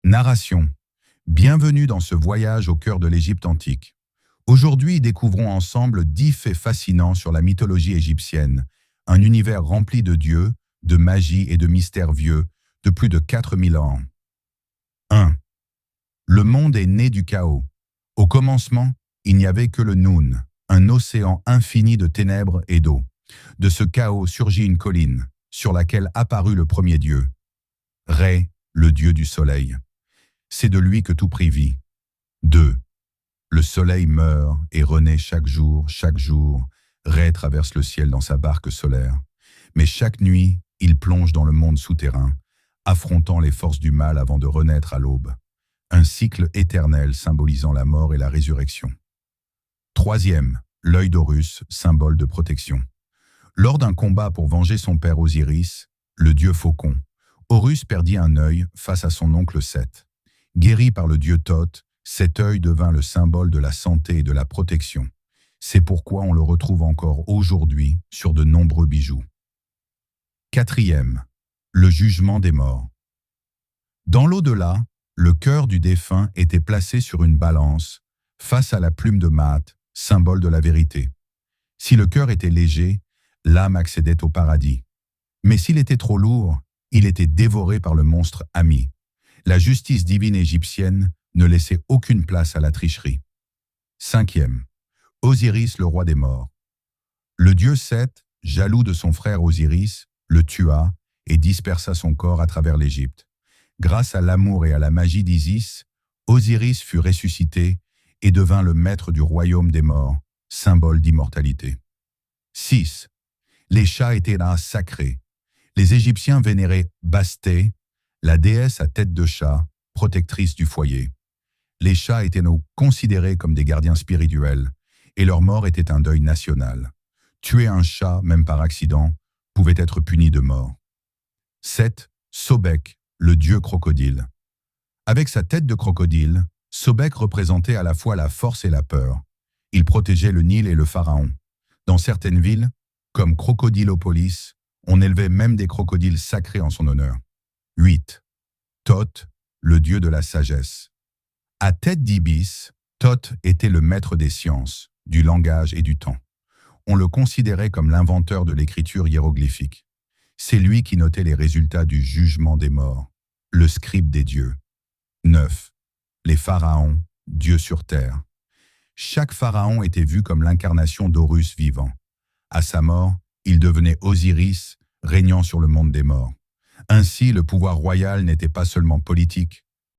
Narration. Bienvenue dans ce voyage au cœur de l'Égypte antique. Aujourd'hui, découvrons ensemble 10 faits fascinants sur la mythologie égyptienne, un univers rempli de dieux, de magie et de mystères vieux, de plus de 4000 ans. 1. Le monde est né du chaos. Au commencement, il n'y avait que le Noun, un océan infini de ténèbres et d'eau. De ce chaos surgit une colline, sur laquelle apparut le premier dieu, Ré, le dieu du soleil. C'est de lui que tout prit vie. 2. Le soleil meurt et renaît chaque jour. Ré traverse le ciel dans sa barque solaire. Mais chaque nuit, il plonge dans le monde souterrain, affrontant les forces du mal avant de renaître à l'aube. Un cycle éternel symbolisant la mort et la résurrection. 3. L'œil d'Horus, symbole de protection. Lors d'un combat pour venger son père Osiris, le dieu faucon, Horus perdit un œil face à son oncle Seth. Guéri par le dieu Thoth, cet œil devint le symbole de la santé et de la protection. C'est pourquoi on le retrouve encore aujourd'hui sur de nombreux bijoux. 4. Le jugement des morts. Dans l'au-delà, le cœur du défunt était placé sur une balance, face à la plume de Maat, symbole de la vérité. Si le cœur était léger, l'âme accédait au paradis. Mais s'il était trop lourd, il était dévoré par le monstre Ami. La justice divine égyptienne ne laissait aucune place à la tricherie. 5. Osiris, le roi des morts. Le dieu Seth, jaloux de son frère Osiris, le tua et dispersa son corps à travers l'Égypte. Grâce à l'amour et à la magie d'Isis, Osiris fut ressuscité et devint le maître du royaume des morts, symbole d'immortalité. 6. Les chats étaient là sacrés. Les Égyptiens vénéraient Basté, la déesse à tête de chat, protectrice du foyer. Les chats étaient donc considérés comme des gardiens spirituels, et leur mort était un deuil national. Tuer un chat, même par accident, pouvait être puni de mort. 7. Sobek, le dieu crocodile. Avec sa tête de crocodile, Sobek représentait à la fois la force et la peur. Il protégeait le Nil et le pharaon. Dans certaines villes, comme Crocodilopolis, on élevait même des crocodiles sacrés en son honneur. 8. Thoth, le dieu de la sagesse. À tête d'ibis, Thoth était le maître des sciences, du langage et du temps. On le considérait comme l'inventeur de l'écriture hiéroglyphique. C'est lui qui notait les résultats du jugement des morts, le scribe des dieux. 9. Les pharaons, dieux sur terre. Chaque pharaon était vu comme l'incarnation d'Horus vivant. À sa mort, il devenait Osiris, régnant sur le monde des morts. Ainsi, le pouvoir royal n'était pas seulement politique,